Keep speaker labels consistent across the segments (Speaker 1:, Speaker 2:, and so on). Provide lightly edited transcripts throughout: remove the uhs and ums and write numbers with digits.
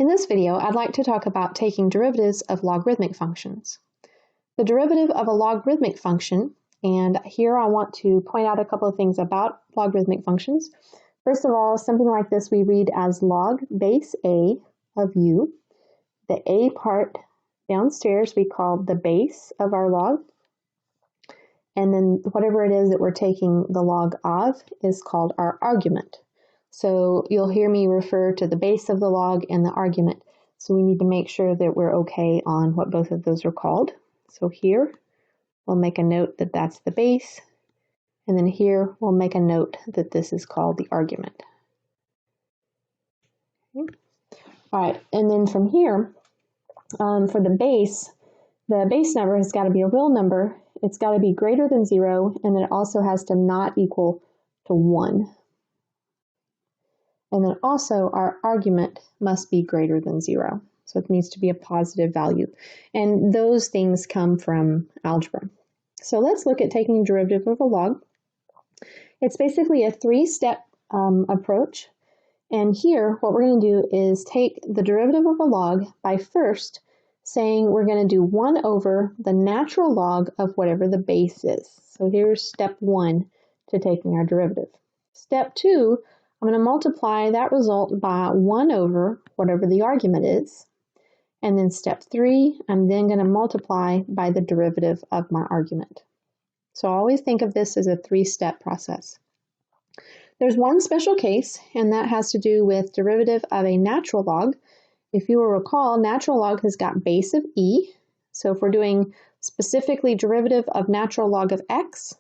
Speaker 1: In this video, I'd like to talk about taking derivatives of logarithmic functions. The derivative of a logarithmic function, and here I want to point out a couple of things about logarithmic functions. First of all, something like this we read as log base a of u. The a part downstairs we call the base of our log, and then whatever it is that we're taking the log of is called our argument. So you'll hear me refer to the base of the log and the argument. So we need to make sure that we're okay on what both of those are called. So here we'll make a note that that's the base, and then here we'll make a note that this is called the argument. Okay. All right, and then from here, for the base number has got to be a real number. It's got to be greater than 0, and then it also has to not equal to 1. And then also our argument must be greater than 0. So it needs to be a positive value. And those things come from algebra. So let's look at taking a derivative of a log. It's basically a 3-step approach. And here what we're going to do is take the derivative of a log by first saying we're going to do 1 over the natural log of whatever the base is. So here's step 1 to taking our derivative. Step 2, I'm going to multiply that result by 1 over whatever the argument is. And then step 3, I'm then going to multiply by the derivative of my argument. So always think of this as a 3-step process. There's one special case, and that has to do with derivative of a natural log. If you will recall, natural log has got base of e. So if we're doing specifically derivative of natural log of x,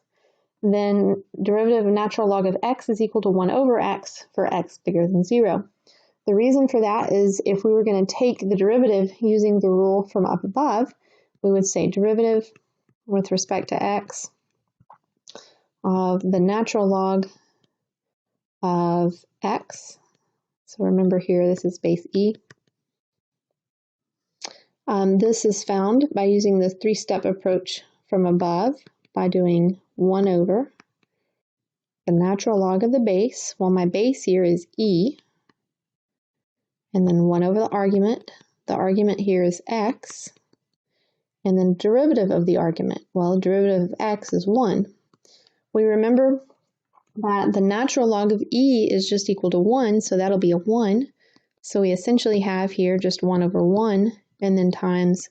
Speaker 1: then derivative of natural log of x is equal to 1 over x for x bigger than 0. The reason for that is if we were going to take the derivative using the rule from up above, we would say derivative with respect to x of the natural log of x. So remember here, this is base e. This is found by using the 3-step approach from above by doing 1 over the natural log of the base. Well, my base here is e, and then 1 over the argument. The argument here is x, and then derivative of the argument. Well, derivative of x is 1. We remember that the natural log of e is just equal to 1, so that'll be a 1. So we essentially have here just 1 over 1, and then times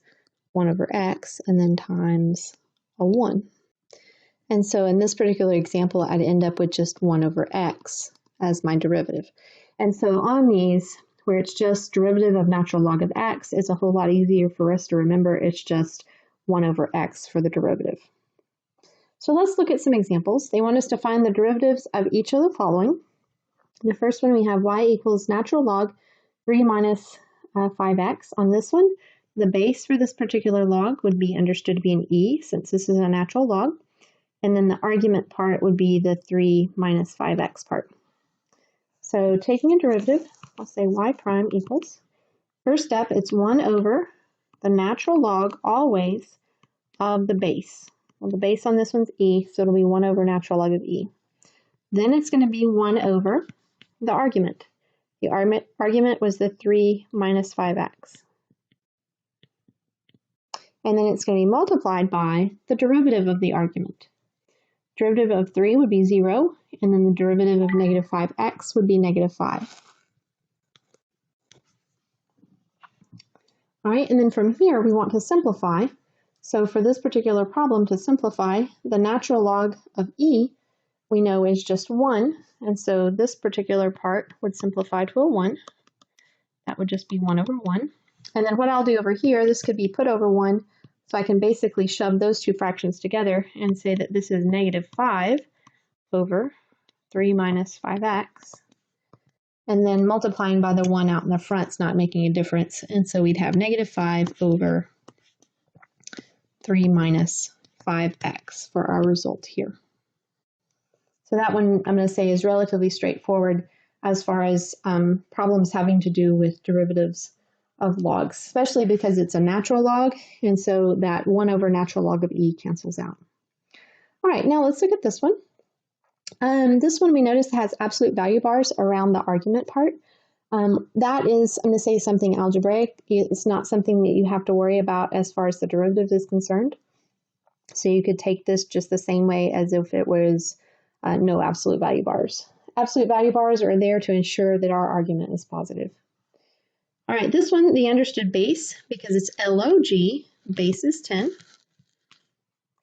Speaker 1: 1 over x, and then times a 1. And so in this particular example, I'd end up with just 1 over x as my derivative. And so on these, where it's just derivative of natural log of x, it's a whole lot easier for us to remember it's just 1 over x for the derivative. So let's look at some examples. They want us to find the derivatives of each of the following. The first one we have y equals natural log 3 minus 5x. On this one, the base for this particular log would be understood to be an e, since this is a natural log. And then the argument part would be the 3 minus 5x part. So taking a derivative, I'll say y prime equals, first step, it's 1 over the natural log always of the base. Well, the base on this one's e, so it'll be 1 over natural log of e. Then it's going to be 1 over the argument. The argument was the 3 minus 5x. And then it's going to be multiplied by the derivative of the argument. Derivative of 3 would be 0, and then the derivative of negative 5x would be negative 5. All right, and then from here we want to simplify. So for this particular problem, to simplify, the natural log of e we know is just 1, and so this particular part would simplify to a 1. That would just be 1 over 1. And then what I'll do over here, this could be put over 1, so I can basically shove those two fractions together and say that this is negative 5 over 3 minus 5x. And then multiplying by the 1 out in the front is not making a difference, and so we'd have negative 5 over 3 minus 5x for our result here. So that one I'm going to say is relatively straightforward as far as problems having to do with derivatives of logs, especially because it's a natural log, and so that 1 over natural log of e cancels out. All right, now let's look at this one. This one we notice has absolute value bars around the argument part. That is, I'm going to say something algebraic. It's not something that you have to worry about as far as the derivative is concerned. So you could take this just the same way as if it was no absolute value bars. Absolute value bars are there to ensure that our argument is positive. All right, this one, the understood base, because it's log, base is 10.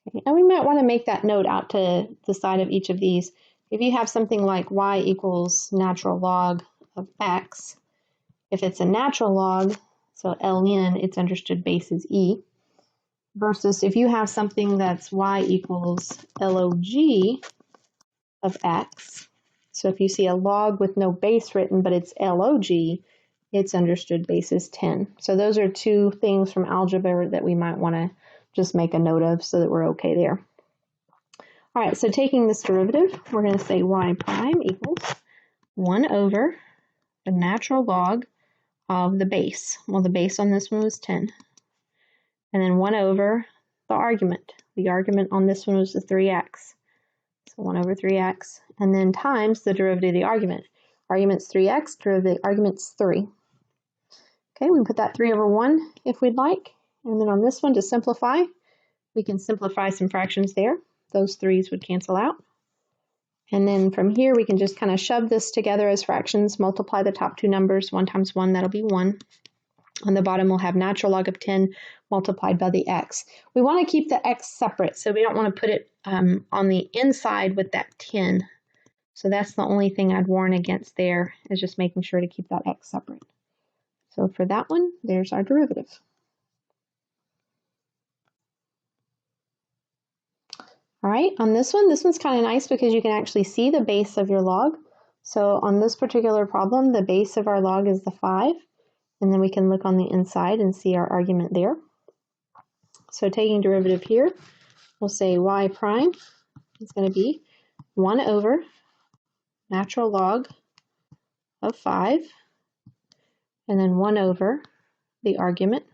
Speaker 1: Okay, and we might want to make that note out to the side of each of these. If you have something like y equals natural log of x, if it's a natural log, so ln, its understood base is e, versus if you have something that's y equals log of x, so if you see a log with no base written, but it's log, its understood base is 10. So those are two things from algebra that we might want to just make a note of so that we're okay there. All right, so taking this derivative, we're going to say y prime equals 1 over the natural log of the base. Well, the base on this one was 10. And then 1 over the argument. The argument on this one was the 3x. So 1 over 3x. And then times the derivative of the argument. Argument's 3x, derivative of the argument's 3. Okay, we can put that 3 over 1 if we'd like. And then on this one, to simplify, we can simplify some fractions there. Those 3's would cancel out. And then from here, we can just kind of shove this together as fractions, multiply the top two numbers. 1 times 1, that'll be 1. On the bottom, we'll have natural log of 10 multiplied by the x. We want to keep the x separate, so we don't want to put it on the inside with that 10. So that's the only thing I'd warn against there, is just making sure to keep that x separate. So for that one, there's our derivative. All right, on this one's kind of nice because you can actually see the base of your log. So on this particular problem, the base of our log is the 5, and then we can look on the inside and see our argument there. So taking derivative here, we'll say y prime is going to be 1 over natural log of 5, and then 1 over the argument,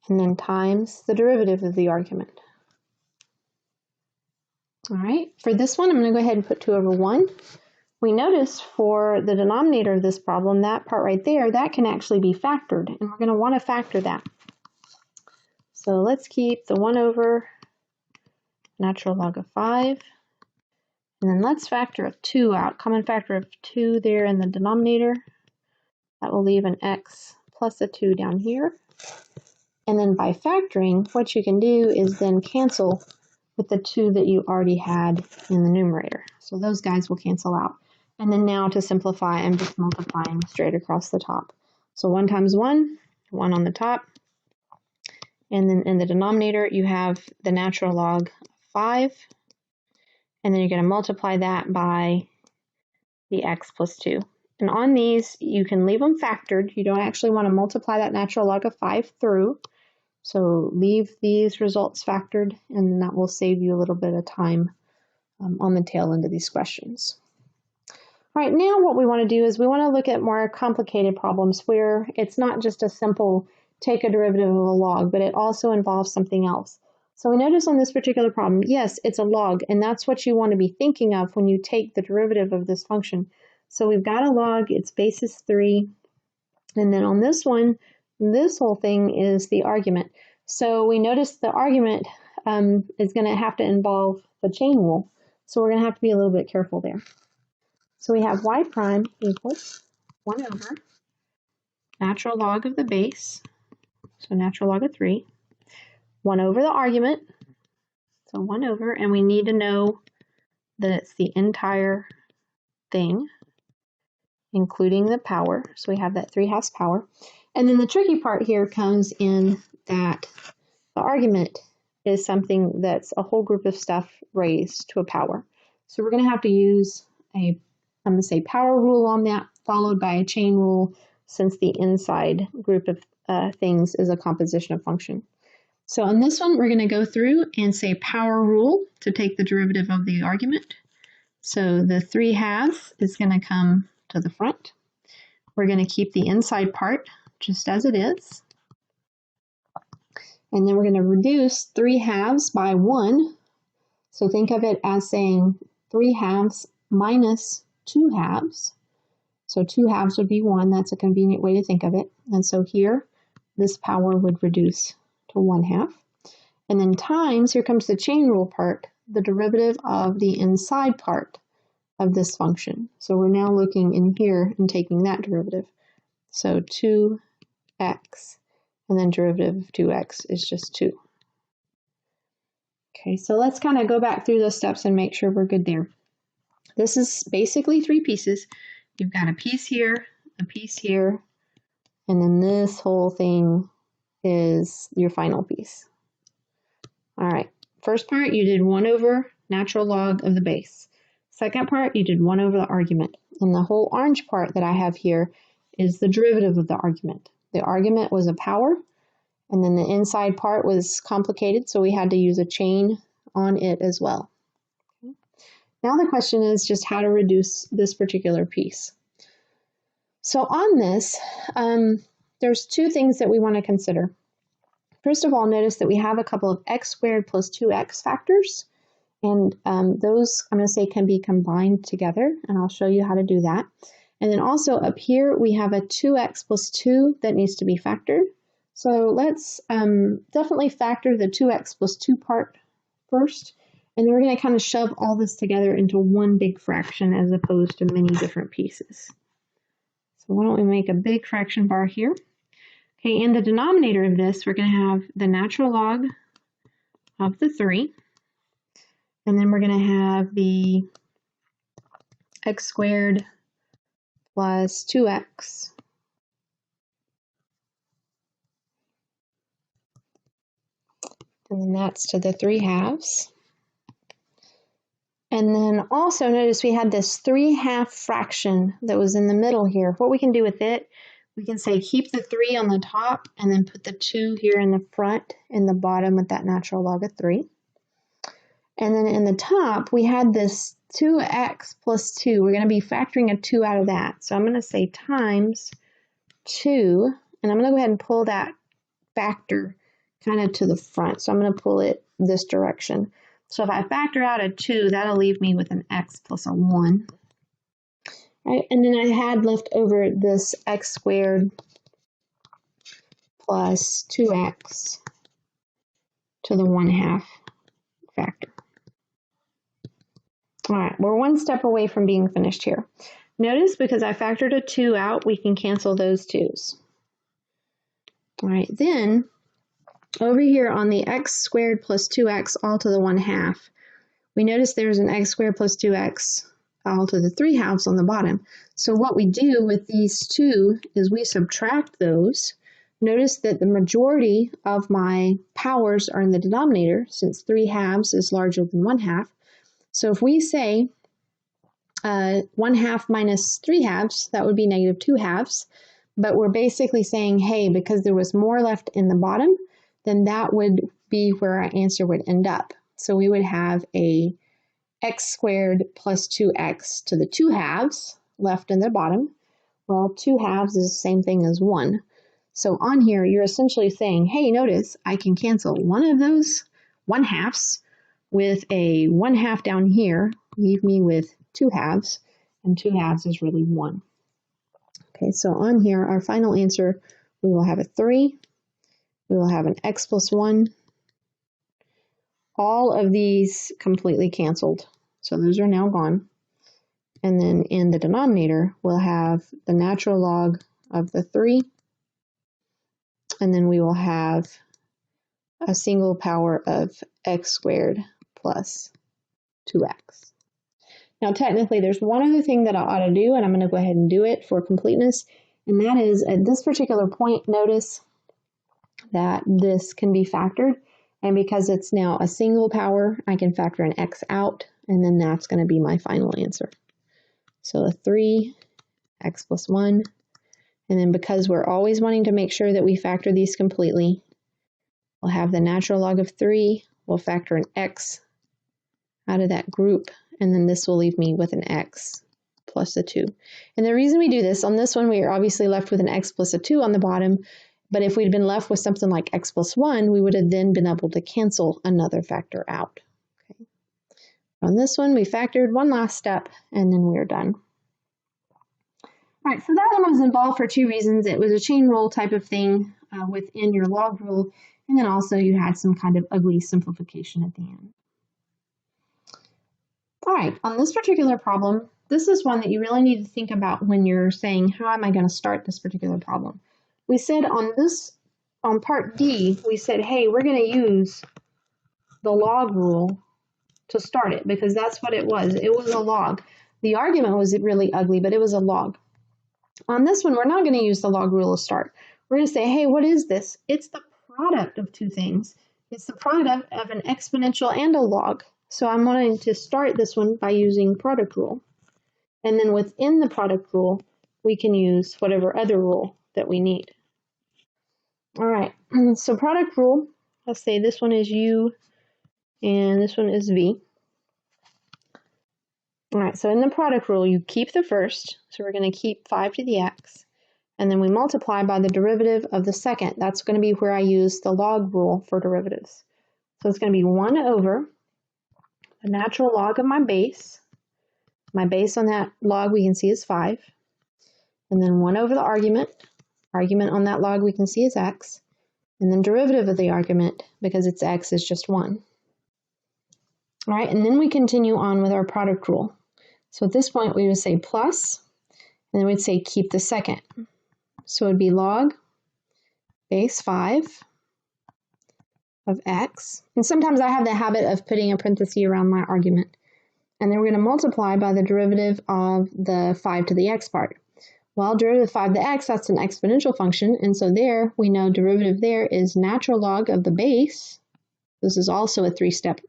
Speaker 1: and then times the derivative of the argument. All right, for this one, I'm going to go ahead and put 2 over 1. We notice for the denominator of this problem, that part right there, that can actually be factored, and we're going to want to factor that. So let's keep the 1 over natural log of 5, and then let's factor a 2 out, common factor of 2 there in the denominator. That will leave an x plus a 2 down here. And then by factoring, what you can do is then cancel with the 2 that you already had in the numerator. So those guys will cancel out. And then now to simplify, I'm just multiplying straight across the top. So 1 times 1, 1 on the top. And then in the denominator, you have the natural log of 5. And then you're going to multiply that by the x plus 2. And on these, you can leave them factored. You don't actually want to multiply that natural log of 5 through. So leave these results factored, and then that will save you a little bit of time on the tail end of these questions. All right, now what we want to do is we want to look at more complicated problems where it's not just a simple take a derivative of a log, but it also involves something else. So we notice on this particular problem, yes, it's a log, and that's what you want to be thinking of when you take the derivative of this function. So we've got a log, its base is 3, and then on this one, this whole thing is the argument. So we notice the argument is going to have to involve the chain rule. So we're going to have to be a little bit careful there. So we have y prime equals 1 over natural log of the base, so natural log of 3, 1 over the argument, so 1 over, and we need to know that it's the entire thing, including the power. So we have that 3/2 power. And then the tricky part here comes in that the argument is something that's a whole group of stuff raised to a power. So we're going to have to use a, I'm going to say power rule on that, followed by a chain rule, since the inside group of things is a composition of function. So on this one, we're going to go through and say power rule to take the derivative of the argument. So the 3/2 is going to come to the front. We're going to keep the inside part just as it is. And then we're going to reduce 3/2 by 1. So think of it as saying 3/2 minus 2 halves. So 2 halves would be 1. That's a convenient way to think of it. And so here, this power would reduce to 1 half. And then times, here comes the chain rule part, the derivative of the inside part of this function. So we're now looking in here and taking that derivative. So 2x, and then derivative of 2x is just 2. Okay, so let's kind of go back through those steps and make sure we're good there. This is basically 3 pieces. You've got a piece here, a piece here, and then this whole thing is your final piece. All right, first part you did 1 over natural log of the base. Second part you did 1 over the argument. And the whole orange part that I have here is the derivative of the argument. The argument was a power, and then the inside part was complicated, so we had to use a chain on it as well. Now the question is just how to reduce this particular piece. So on this, there's 2 things that we want to consider. First of all, notice that we have a couple of x squared plus 2x factors, and those, I'm going to say, can be combined together, and I'll show you how to do that. And then also up here, we have a 2x plus 2 that needs to be factored. So let's definitely factor the 2x plus 2 part first. And then we're going to kind of shove all this together into one big fraction as opposed to many different pieces. So why don't we make a big fraction bar here. Okay, in the denominator of this, we're going to have the natural log of the 3. And then we're going to have the x squared plus 2x. And then that's to the 3 halves. And then also notice we had this 3/2 fraction that was in the middle here. What we can do with it, we can say keep the 3 on the top and then put the 2 here in the front and the bottom with that natural log of 3. And then in the top, we had this 2x plus 2. We're going to be factoring a 2 out of that. So I'm going to say times 2, and I'm going to go ahead and pull that factor kind of to the front. So I'm going to pull it this direction. So if I factor out a 2, that'll leave me with an x plus a 1. Right? And then I had left over this x squared plus 2x to the 1/2 factor. All right, we're one step away from being finished here. Notice because I factored a 2 out, we can cancel those 2's. All right, then over here on the x squared plus 2x all to the 1/2, we notice there's an x squared plus 2x all to the 3 halves on the bottom. So what we do with these 2 is we subtract those. Notice that the majority of my powers are in the denominator since 3 halves is larger than 1/2. So if we say 1/2 minus 3 halves, that would be negative 2 halves. But we're basically saying, hey, because there was more left in the bottom, then that would be where our answer would end up. So we would have a x squared plus 2x to the 2 halves left in the bottom. Well, 2 halves is the same thing as 1. So on here, you're essentially saying, hey, notice I can cancel one of those 1/2s with a 1/2 down here, leave me with 2 halves, and 2 halves is really 1. Okay, so on here, our final answer, we will have a 3, we will have an x plus 1. All of these completely canceled, so those are now gone. And then in the denominator, we'll have the natural log of the 3, and then we will have a single power of x squared plus 2x. Now technically there's one other thing that I ought to do, and I'm going to go ahead and do it for completeness, and that is at this particular point, notice that this can be factored, and because it's now a single power, I can factor an x out, and then that's going to be my final answer. So a 3, x plus 1, and then because we're always wanting to make sure that we factor these completely, we'll have the natural log of 3, we'll factor an x out of that group, and then this will leave me with an x plus a 2. And the reason we do this, on this one we are obviously left with an x plus a 2 on the bottom, but if we'd been left with something like x plus 1, we would have then been able to cancel another factor out. Okay. On this one, we factored one last step, and then we're done. All right, so that one was involved for two reasons. It was a chain rule type of thing within your log rule, and then also you had some kind of ugly simplification at the end. All right, on this particular problem, this is one that you really need to think about when you're saying, how am I going to start this particular problem? We said on part D, we said, hey, we're going to use the log rule to start it because that's what it was. It was a log. The argument was really ugly, but it was a log. On this one, we're not going to use the log rule to start. We're going to say, hey, what is this? It's the product of two things. It's the product of an exponential and a log. So I'm wanting to start this one by using product rule. And then within the product rule, we can use whatever other rule that we need. All right, so product rule, let's say this one is U and this one is V. All right, so in the product rule, you keep the first. So we're going to keep 5 to the x. And then we multiply by the derivative of the second. That's going to be where I use the log rule for derivatives. So it's going to be 1 over the natural log of my base. My base on that log we can see is 5. And then 1 over the argument. Argument on that log we can see is x. And then derivative of the argument, because it's x, is just 1. All right, and then we continue on with our product rule. So at this point, we would say plus, and then we'd say keep the second. So it would be log base 5 of x. And sometimes I have the habit of putting a parenthesis around my argument. And then we're going to multiply by the derivative of the 5 to the x part. Well, derivative of 5 to the x, that's an exponential function. And so there, we know derivative there is natural log of the base. This is also a 3-step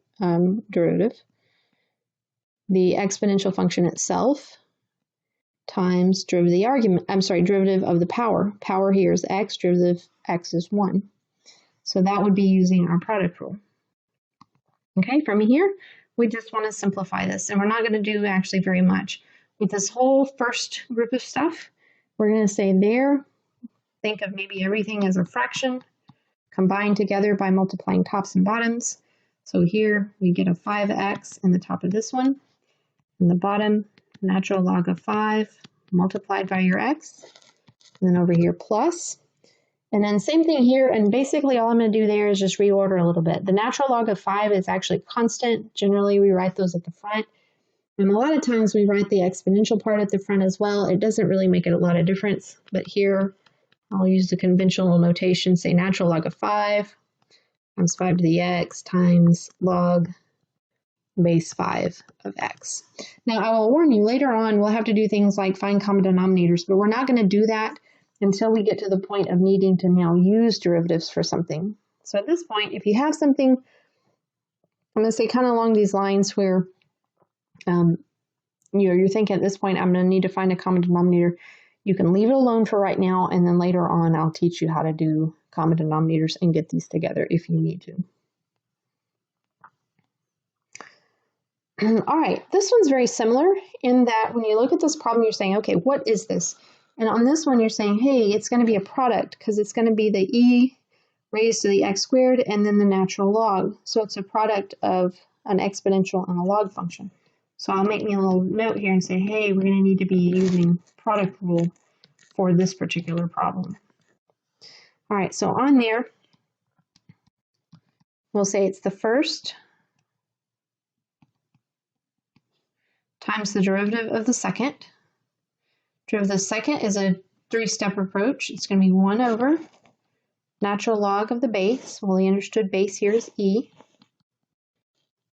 Speaker 1: derivative. The exponential function itself times derivative of the argument, derivative of the power. Power here is x, derivative of x is 1. So that would be using our product rule. Okay, from here, we just want to simplify this, and we're not going to do actually very much. With this whole first group of stuff, we're going to say there, think of maybe everything as a fraction combined together by multiplying tops and bottoms. So here we get a 5x in the top of this one. In the bottom, natural log of 5 multiplied by your x. And then over here, plus. And then same thing here, and basically all I'm going to do there is just reorder a little bit. The natural log of 5 is actually constant. Generally, we write those at the front. And a lot of times we write the exponential part at the front as well. It doesn't really make a lot of difference. But here, I'll use the conventional notation, say natural log of 5 times 5 to the x times log base 5 of x. Now, I will warn you, later on, we'll have to do things like find common denominators, but we're not going to do that until we get to the point of needing to now use derivatives for something. So at this point, if you have something, I'm going to say kind of along these lines where you're thinking at this point, I'm going to need to find a common denominator, you can leave it alone for right now, and then later on, I'll teach you how to do common denominators and get these together if you need to. All right, this one's very similar in that when you look at this problem, you're saying, okay, what is this? And on this one, you're saying, hey, it's going to be a product because it's going to be the e raised to the x squared and then the natural log. So it's a product of an exponential and a log function. So I'll make me a little note here and say, hey, we're going to need to be using product rule for this particular problem. All right, so on there, we'll say it's the first times the derivative of the second. Derivative of the second is a 3-step approach. It's going to be 1 over natural log of the base. Well, the understood base here is e.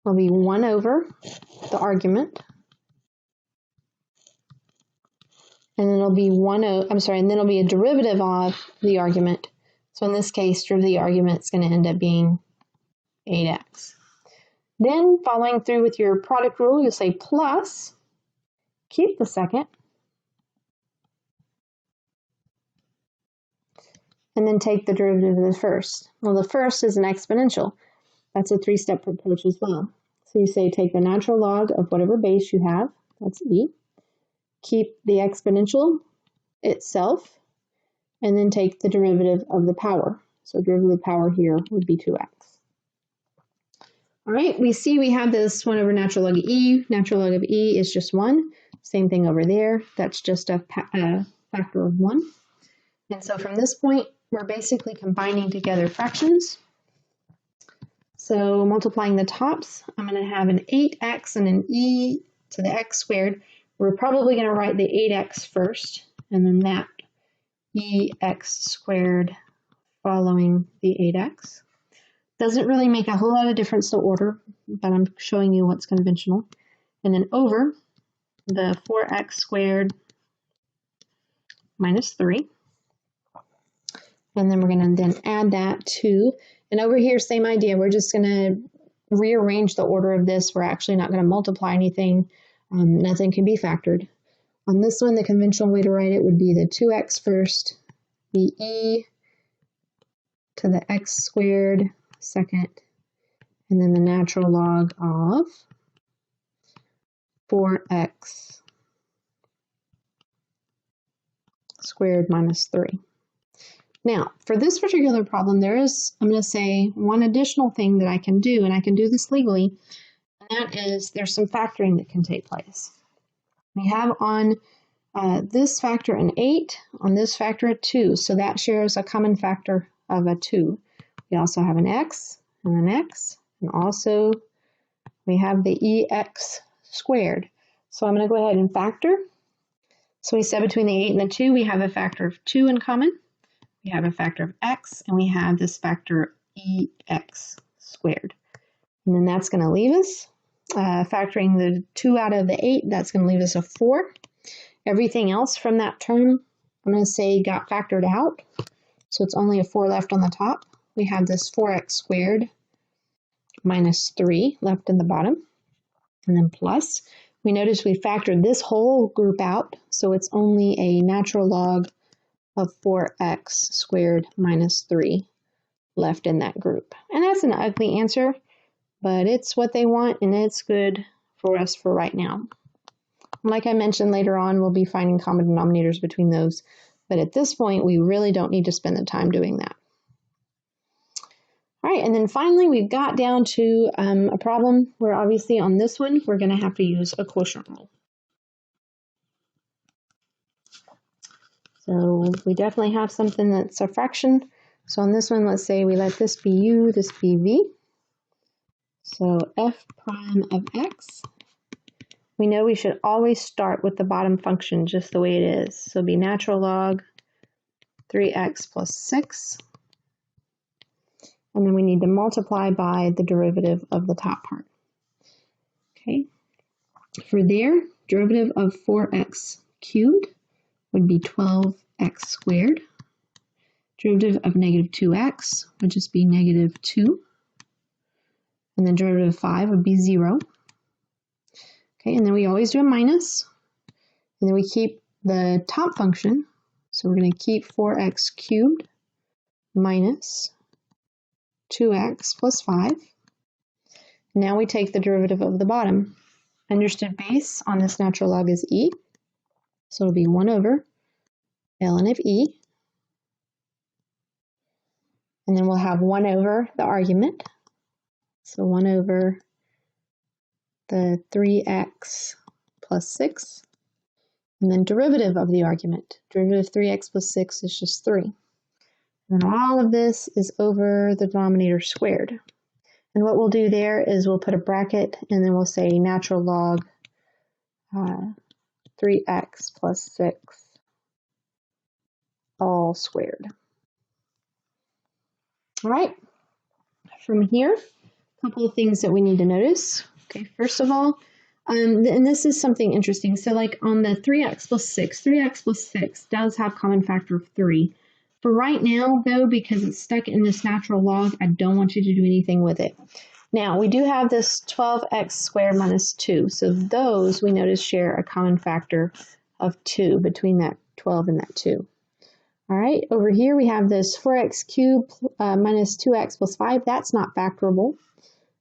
Speaker 1: Will be 1 over the argument. And then it'll be and then it'll be a derivative of the argument. So in this case, derivative of the argument is going to end up being 8x. Then following through with your product rule, you'll say plus, keep the second, and then take the derivative of the first. Well, the first is an exponential. That's a 3-step approach as well. So you say take the natural log of whatever base you have, that's e, keep the exponential itself, and then take the derivative of the power. So derivative of the power here would be 2x. All right, we see we have this 1 over natural log of e. Natural log of e is just 1. Same thing over there. That's just a factor of 1. And so from this point, we're basically combining together fractions. So multiplying the tops, I'm going to have an 8x and an e to the x squared. We're probably going to write the 8x first, and then that ex squared following the 8x. Doesn't really make a whole lot of difference to order, but I'm showing you what's conventional. And then over the 4x squared minus 3. And then we're going to then add that to, and over here, same idea. We're just going to rearrange the order of this. We're actually not going to multiply anything. Nothing can be factored. On this one, the conventional way to write it would be the 2x first, the e to the x squared second, and then the natural log of 4x squared minus 3. Now, for this particular problem, there is, I'm going to say, one additional thing that I can do, and I can do this legally, and that is there's some factoring that can take place. We have on this factor an 8, on this factor a 2, so that shares a common factor of a 2. We also have an x, and also we have the ex squared. So I'm going to go ahead and factor. So we said between the 8 and the 2, we have a factor of 2 in common. We have a factor of x, and we have this factor ex squared. And then that's going to leave us, factoring the 2 out of the 8, that's going to leave us a 4. Everything else from that term, I'm going to say got factored out. So it's only a 4 left on the top. We have this 4x squared minus 3 left in the bottom. And then plus, we notice we factored this whole group out, so it's only a natural log of 4x squared minus 3 left in that group. And that's an ugly answer, but it's what they want, and it's good for us for right now. Like I mentioned, later on, we'll be finding common denominators between those, but at this point, we really don't need to spend the time doing that. All right, and then finally, we've got down to a problem where obviously on this one, we're going to have to use a quotient rule. So we definitely have something that's a fraction. So on this one, let's say we let this be u, this be v. So f prime of x. We know we should always start with the bottom function just the way it is. So it'll be natural log 3x plus 6. And then we need to multiply by the derivative of the top part. Okay. For there, derivative of 4x cubed would be 12x squared. Derivative of negative 2x would just be negative 2. And then derivative of 5 would be 0. Okay, and then we always do a minus. And then we keep the top function. So we're going to keep 4x cubed minus 2x plus 5. Now we take the derivative of the bottom. Understood base on this natural log is e. So it'll be 1 over ln of e. And then we'll have 1 over the argument. So 1 over the 3x plus 6. And then derivative of the argument. Derivative of 3x plus 6 is just 3. And all of this is over the denominator squared. And what we'll do there is we'll put a bracket and then we'll say natural log 3x plus 6 all squared. All right, from here, a couple of things that we need to notice. Okay, first of all, and this is something interesting. So like on the 3x plus 6 does have common factor of 3. For right now, though, because it's stuck in this natural log, I don't want you to do anything with it. Now, we do have this 12x squared minus 2. So those, we notice, share a common factor of 2 between that 12 and that 2. All right, over here we have this 4x cubed minus 2x plus 5. That's not factorable.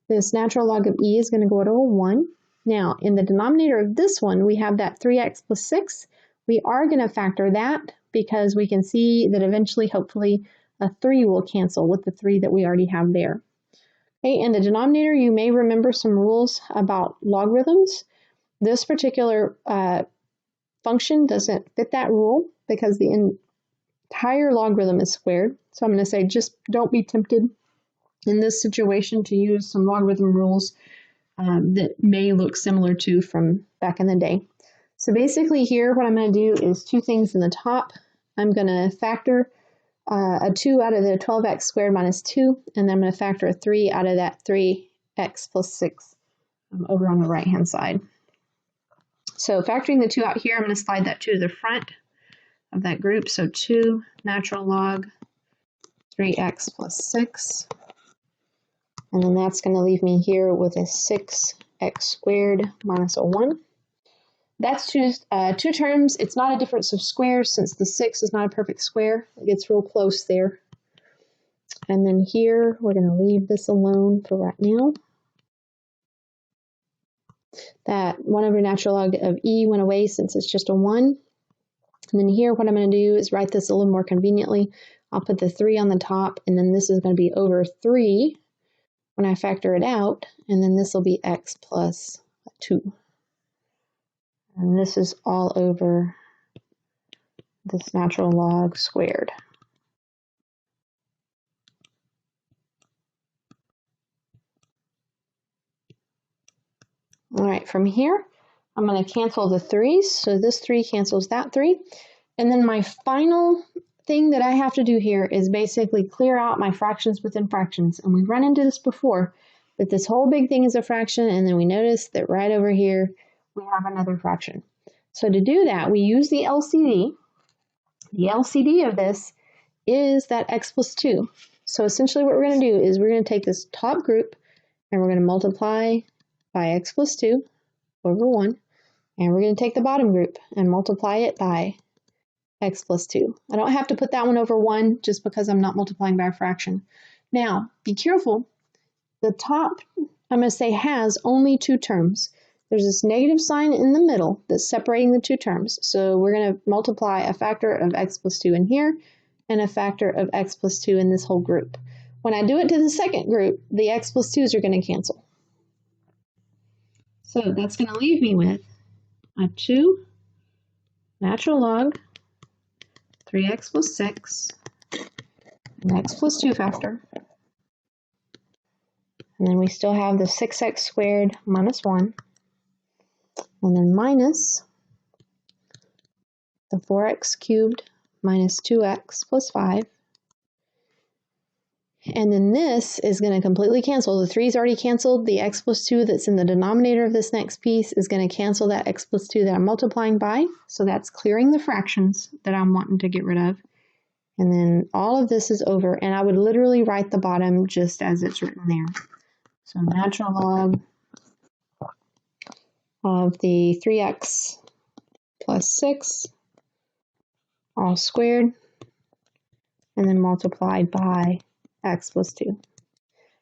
Speaker 1: This natural log of e is going to go to a 1. Now, in the denominator of this one, we have that 3x plus 6. We are going to factor that because we can see that eventually, hopefully, a 3 will cancel with the 3 that we already have there. Okay, in the denominator, you may remember some rules about logarithms. This particular function doesn't fit that rule because the entire logarithm is squared. So I'm going to say just don't be tempted in this situation to use some logarithm rules that may look similar to from back in the day. So basically here what I'm going to do is two things in the top. I'm going to factor a 2 out of the 12x squared minus 2, and then I'm going to factor a 3 out of that 3x plus 6 over on the right hand side. So factoring the 2 out here, I'm going to slide that 2 to the front of that group. So 2 natural log 3x plus 6. And then that's going to leave me here with a 6x squared minus a 1. That's two terms. It's not a difference of squares since the 6 is not a perfect square. It gets real close there. And then here, we're going to leave this alone for right now. That 1 over natural log of e went away since it's just a 1. And then here, what I'm going to do is write this a little more conveniently. I'll put the 3 on the top, and then this is going to be over 3 when I factor it out, and then this will be x plus 2. And this is all over this natural log squared. All right, from here, I'm going to cancel the 3's. So this 3 cancels that 3. And then my final thing that I have to do here is basically clear out my fractions within fractions. And we've run into this before, but this whole big thing is a fraction, and then we notice that right over here, we have another fraction. So to do that, we use the LCD. The LCD of this is that x plus 2. So essentially what we're going to do is we're going to take this top group, and we're going to multiply by x plus 2 over 1, and we're going to take the bottom group and multiply it by x plus 2. I don't have to put that one over 1 just because I'm not multiplying by a fraction. Now, be careful. The top, I'm going to say, has only 2 terms. There's this negative sign in the middle that's separating the 2 terms. So we're going to multiply a factor of x plus 2 in here and a factor of x plus 2 in this whole group. When I do it to the second group, the x plus 2's are going to cancel. So that's going to leave me with a 2 natural log 3x plus 6, an x plus 2 factor, and then we still have the 6x squared minus 1, and then minus the 4x cubed minus 2x plus 5, and then this is going to completely cancel. The 3's already canceled. The x plus 2 that's in the denominator of this next piece is going to cancel that x plus 2 that I'm multiplying by. So that's clearing the fractions that I'm wanting to get rid of. And then all of this is over. And I would literally write the bottom just as it's written there. So natural log of the 3x plus 6 all squared, and then multiplied by x plus 2.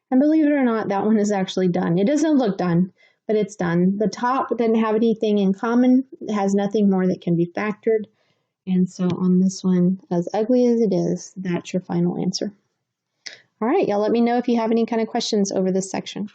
Speaker 1: And believe it or not, that one is actually done. It doesn't look done, but it's done. The top doesn't have anything in common. It has nothing more that can be factored. And so on this one, as ugly as it is, that's your final answer. All right, y'all let me know if you have any kind of questions over this section.